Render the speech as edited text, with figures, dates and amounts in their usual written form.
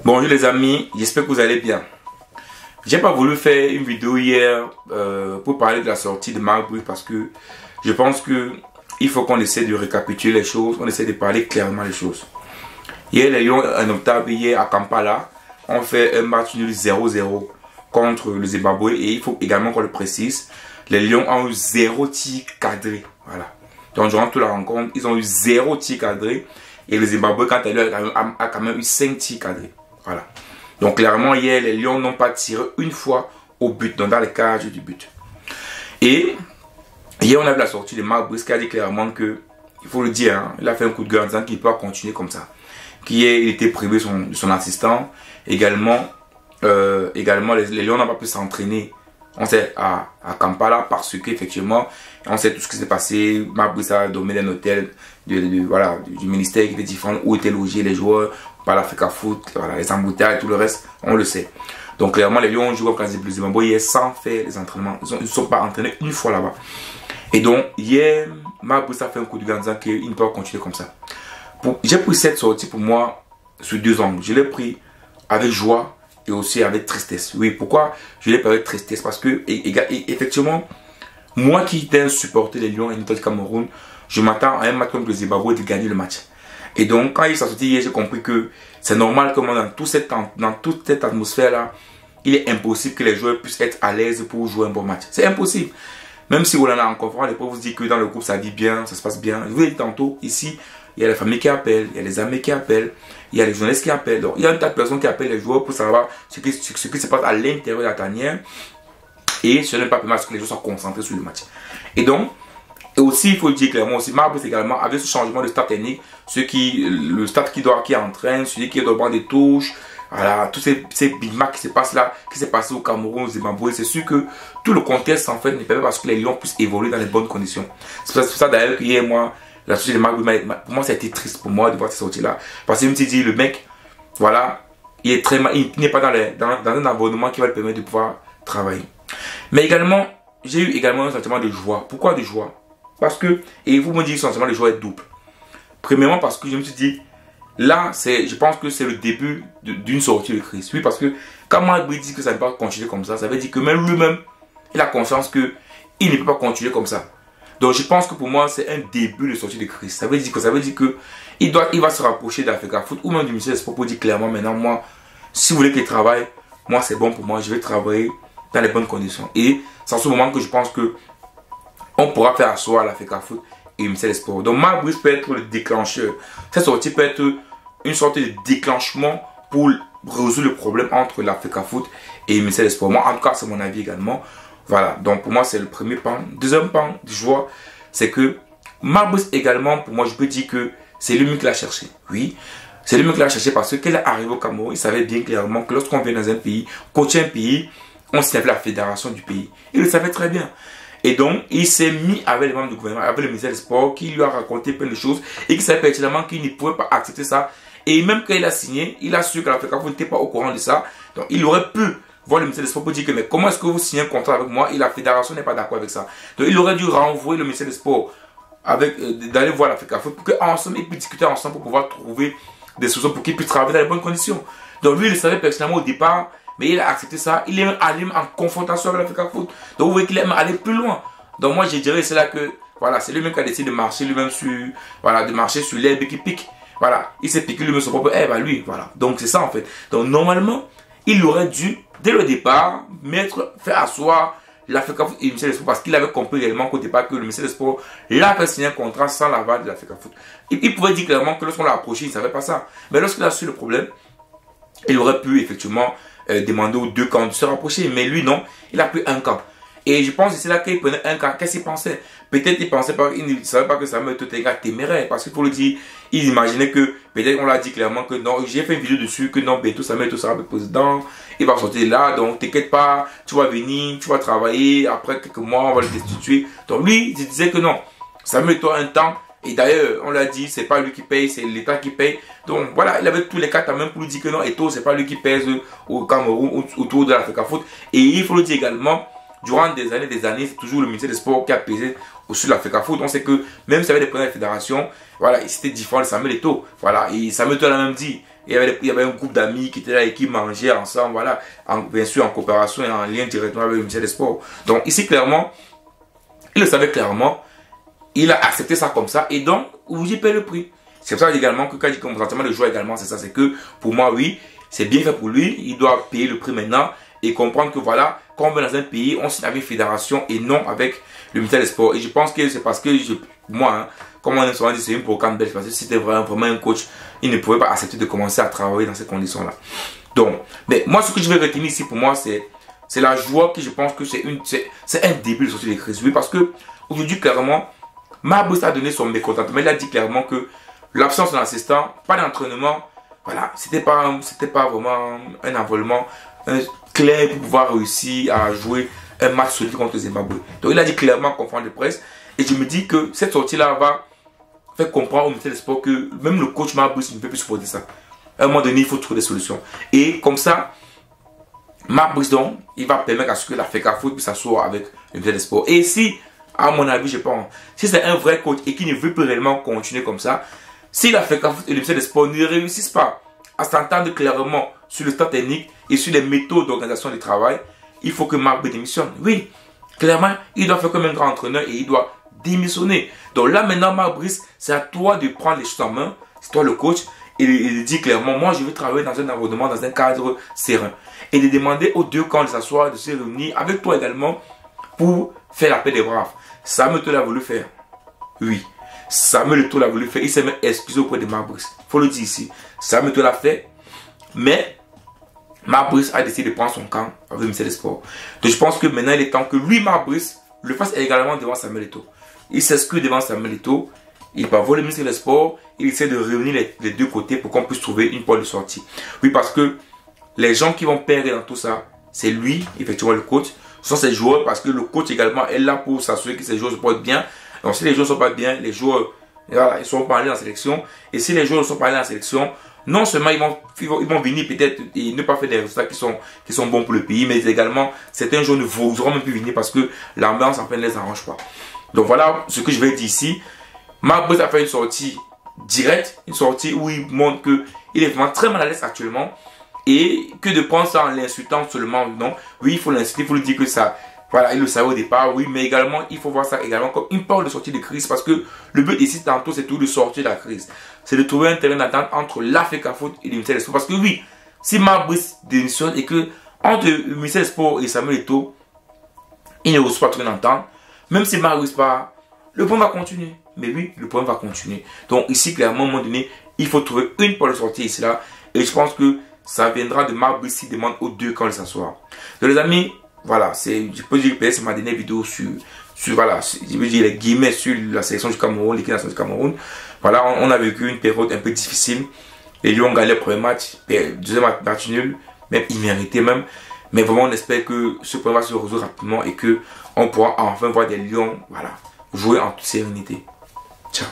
Bonjour les amis, j'espère que vous allez bien. J'ai pas voulu faire une vidéo hier pour parler de la sortie de Marc Bruce parce que je pense que il faut qu'on essaie de récapituler les choses, on essaie de parler clairement les choses. Hier, les Lions en octobre, hier à Kampala, ont fait un match nul 0-0 contre le Zimbabwe et il faut également qu'on le précise, les Lions ont eu 0 tir cadré. Voilà. Donc durant toute la rencontre, ils ont eu 0 tir cadré et le Zimbabwe, quant à lui, a quand même eu 5 tirs cadrés. Voilà. Donc clairement, hier, les Lions n'ont pas tiré une fois au but, donc dans les cages du but. Et hier, on a vu la sortie de Marc Bruce qui a dit clairement que, il faut le dire, hein, il a fait un coup de gueule en disant qu'il ne peut pas continuer comme ça. Il était privé de son assistant. Également, les Lions n'ont pas pu s'entraîner. On sait à Kampala parce qu'effectivement, on sait tout ce qui s'est passé. Marc Bruce a dormi dans un hôtel voilà, du ministère qui était différent, où étaient logés les joueurs, par l'Africa Foot, voilà, les embouteillages et tout le reste, on le sait. Donc clairement, les Lions ont joué contre les Zimbabwe hier sans faire les entraînements. Ils ne sont pas entraînés une fois là-bas. Et donc, hier, Marc Bruce a fait un coup de gueule en disant qu'il ne peut pas continuer comme ça. J'ai pris cette sortie pour moi sur deux angles. Je l'ai pris avec joie et aussi avec tristesse. Oui, pourquoi je l'ai pris avec tristesse? Parce que, effectivement, moi qui étais un supporter des Lions et du Cameroun, je m'attends à un match contre le Zimbabwe de gagner le match. Et donc, quand il s'est sorti hier, j'ai compris que c'est normal que dans toute cette atmosphère-là, il est impossible que les joueurs puissent être à l'aise pour jouer un bon match. C'est impossible. Même si vous en avez en conférence, les pauvres vous disent que dans le groupe, ça vit bien, ça se passe bien. Je vous l'ai dit tantôt, ici, il y a les familles qui appellent, il y a les amis qui appellent, il y a les journalistes qui appellent. Donc, il y a un tas de personnes qui appellent les joueurs pour savoir ce qui se passe à l'intérieur de la tanière. Et ce n'est pas permis à ce que les joueurs soient concentrés sur le match. Et donc, et aussi, il faut le dire clairement aussi, Marc Bruce également, avec ce changement de staff technique, le staff qui entraîne, celui qui est dans des touches, voilà, tous ces Big Mac qui se passent là, qui s'est passé au Cameroun, au Zimbabwe, c'est sûr que tout le contexte en fait ne permet pas que les Lions puissent évoluer dans les bonnes conditions. C'est pour ça d'ailleurs que hier, moi, la sortie de Marc Bruce, pour moi, ça a été triste pour moi de voir cette sortie-là. Parce que je me suis dit, le mec, voilà, il n'est pas dans un environnement qui va le permettre de pouvoir travailler. Mais également, j'ai eu également un sentiment de joie. Pourquoi de joie? Parce que, et vous me dites que ce sentiment de joie est double. Premièrement, parce que je me suis dit, là, je pense que c'est le début d'une sortie de crise. Oui, parce que quand Marc Bruce dit que ça ne peut pas continuer comme ça veut dire que même lui-même, il a conscience qu'il ne peut pas continuer comme ça. Donc, je pense que pour moi, c'est un début de sortie de crise. Ça veut dire que il va se rapprocher d'Africa Foot ou même du ministère des Sports pour dire clairement, maintenant, moi, si vous voulez qu'il travaille, moi, c'est bon pour moi, je vais travailler dans les bonnes conditions. Et c'est en ce moment que je pense que on pourra faire asseoir l'Africa Foot et le ministère des Sports. Donc Marc Bruce peut être le déclencheur. Cette sortie peut être une sorte de déclenchement pour résoudre le problème entre l'Africa Foot et le ministère des Sports. Moi, en tout cas, c'est mon avis également. Voilà, donc pour moi, c'est le premier pan. Deuxième pan de joie, c'est que Marc Bruce également, pour moi, je peux dire que c'est lui-même qui l'a cherché. Oui, c'est lui-même qui l'a cherché parce que quand il est arrivé au Cameroun, il savait bien clairement que lorsqu'on vient dans un pays, coacher un pays, on signe avec la fédération du pays. Il le savait très bien. Et donc, il s'est mis avec les membres du gouvernement, avec le ministère des Sports, qui lui a raconté plein de choses et qui savait pertinemment qu'il ne pouvait pas accepter ça. Et même quand il a signé, il a su que l'Africa Foot n'était pas au courant de ça. Donc, il aurait pu voir le ministère des Sports pour dire que, mais comment est-ce que vous signez un contrat avec moi et la fédération n'est pas d'accord avec ça. Donc, il aurait dû renvoyer le ministère des Sports d'aller voir l'Africa Foot pour qu'ensemble, ils puissent discuter ensemble pour pouvoir trouver des solutions pour qu'ils puissent travailler dans les bonnes conditions. Donc, lui, il le savait pertinemment au départ. Mais il a accepté ça, il est allé en confrontation avec l'Africa Foot. Donc vous voyez qu'il est allé plus loin. Donc moi je dirais c'est là que, voilà, c'est lui-même qui a décidé de marcher lui-même sur, voilà, de marcher sur l'herbe qui pique. Voilà, il s'est piqué lui-même son propre herbe à lui, voilà. Donc c'est ça en fait. Donc normalement, il aurait dû, dès le départ, faire asseoir l'Africa Foot et le ministère des Sports parce qu'il avait compris réellement qu'au départ que le ministère des Sports l'a fait signer un contrat sans l'aval de l'Africa Foot. Il pouvait dire clairement que lorsqu'on l'a approché, il ne savait pas ça. Mais lorsqu'il a su le problème, il aurait pu effectivement demander aux deux camps de se rapprocher. Mais lui, non, il a pris un camp. Et je pense que c'est là qu'il prenait un camp. Qu'est-ce qu'il pensait? Peut-être il pensait pas, il ne savait pas que ça me était un gars téméraire. Parce qu'il faut le dire, il imaginait que, peut-être on l'a dit clairement que non, j'ai fait une vidéo dessus, que non, bientôt Samuel Eto'o sera le président. Il va sortir là, donc t'inquiète pas, tu vas venir, tu vas travailler, après quelques mois, on va le destituer. Donc lui, il disait que non, Samuel Eto'o a un temps. Et d'ailleurs, on l'a dit, c'est pas lui qui paye, c'est l'État qui paye. Donc voilà, il avait tous les cartes à même pour lui dire que non, Eto'o, c'est pas lui qui pèse au Cameroun, autour de l'Africa Foot. Et il faut le dire également, durant des années, c'est toujours le ministère des Sports qui a pesé sur l'Africa Foot. On sait que même s'il y avait des problèmes de la fédération, voilà, c'était différent de Samuel Eto'o. Voilà, et Samuel Eto'o l'a même dit. il y avait un groupe d'amis qui étaient là et qui mangeaient ensemble, voilà, bien sûr en coopération et en lien directement avec le ministère des Sports. Donc ici, clairement, il le savait clairement, il a accepté ça comme ça, et donc, il paie le prix. C'est pour ça également que quand je dis consentement de joueur également, c'est ça, c'est que pour moi, oui, c'est bien fait pour lui, il doit payer le prix maintenant et comprendre que voilà, quand on va dans un pays, on signe avec une fédération et non avec le ministère des Sports. Et je pense que c'est parce que moi, hein, comme on a souvent dit, c'est une programme belge, parce que si c'était vraiment un coach, il ne pouvait pas accepter de commencer à travailler dans ces conditions-là. Donc, mais moi, ce que je vais retenir ici pour moi, c'est la joie que je pense que c'est un début de sortir de crise. Oui, parce que aujourd'hui, clairement, Marc Brice a donné son mécontentement. Il a dit clairement que l'absence d'un assistant, pas d'entraînement, voilà, c'était pas vraiment un envolement clair pour pouvoir réussir à jouer un match solide contre le Zimbabwe. Donc il a dit clairement en conférence de presse, et je me dis que cette sortie-là va faire comprendre au ministère des Sports que même le coach Marc Brice ne peut plus supporter ça. À un moment donné, il faut trouver des solutions. Et comme ça, Marc Brice, donc, il va permettre à ce que la FECAFOOT puisse s'asseoir avec le ministère des Sports. Et si, à mon avis, je pense, si c'est un vrai coach et qui ne veut plus réellement continuer comme ça, si la FECAFOOT et le ministère des Sports ne réussissent pas à s'entendre clairement sur le stade technique et sur les méthodes d'organisation du travail, il faut que Marc Brice démissionne. Oui, clairement, il doit faire comme un grand entraîneur et il doit démissionner. Donc là, maintenant, Marc Brice, c'est à toi de prendre les choses en main. C'est toi le coach. Et de dire clairement, moi, je veux travailler dans un environnement, dans un cadre serein. Et de demander aux deux camps de s'asseoir, de se réunir avec toi également pour faire la paix des braves. Samuel Eto'o l'a voulu faire. Oui. Samuel Eto'o l'a voulu faire. Il s'est même excusé auprès de Marc Brice. Il faut le dire ici. Samuel Eto'o l'a fait. Mais Marc Brice a décidé de prendre son camp avec le ministère des Sports. Donc je pense que maintenant il est temps que lui, Marc Brice, le fasse également devant Samuel Eto'o. Il s'excuse devant Samuel Eto'o. Il va voir le ministre des Sports. Il essaie de réunir les deux côtés pour qu'on puisse trouver une porte de sortie. Oui, parce que les gens qui vont perdre dans tout ça, c'est lui, effectivement le coach. Ce sont ses joueurs, parce que le coach également est là pour s'assurer que ses joueurs se portent bien. Donc si les joueurs ne sont pas bien, les joueurs, voilà, ils sont pas allés dans la sélection. Et si les joueurs ne sont pas allés dans la sélection, non seulement ils vont venir peut-être et ne pas faire des résultats qui sont bons pour le pays, mais également certains joueurs ne voudront même plus venir parce que l'ambiance en fait ne les arrange pas. Donc voilà ce que je vais dire ici. Marc Brice a fait une sortie directe, une sortie où il montre qu'il est vraiment très mal à l'aise actuellement et que de prendre ça en l'insultant seulement, non. Oui, il faut l'insulter, il faut lui dire que ça, voilà, il le savait au départ, oui, mais également, il faut voir ça également comme une porte de sortie de crise parce que le but ici, tantôt, c'est tout de sortir de la crise. C'est de trouver un terrain d'attente entre la FECAFOOT et le ministère des Sports. Parce que oui, si Marc Brice démissionne et que entre le ministère des Sports et Samuel Eto'o, il ne reçoit pas trop d'entente, même si Marc Brice part, le point va continuer. Mais oui, le point va continuer. Donc ici, clairement, à un moment donné, il faut trouver une porte de sortie ici là. Et je pense que ça viendra de Marc Brice qui demande aux deux camps de s'asseoir. Donc les amis, voilà, je peux dire que c'est ma dernière vidéo sur voilà, je veux dire les guillemets sur la sélection du Cameroun, l'équipe nationale du Cameroun. Voilà, on a vécu une période un peu difficile. Les Lions ont gagné le premier match, deuxième match nul, même immérité même. Mais vraiment, on espère que ce problème va se résoudre rapidement et que on pourra enfin voir des Lions, voilà, jouer en toute sérénité. Ciao.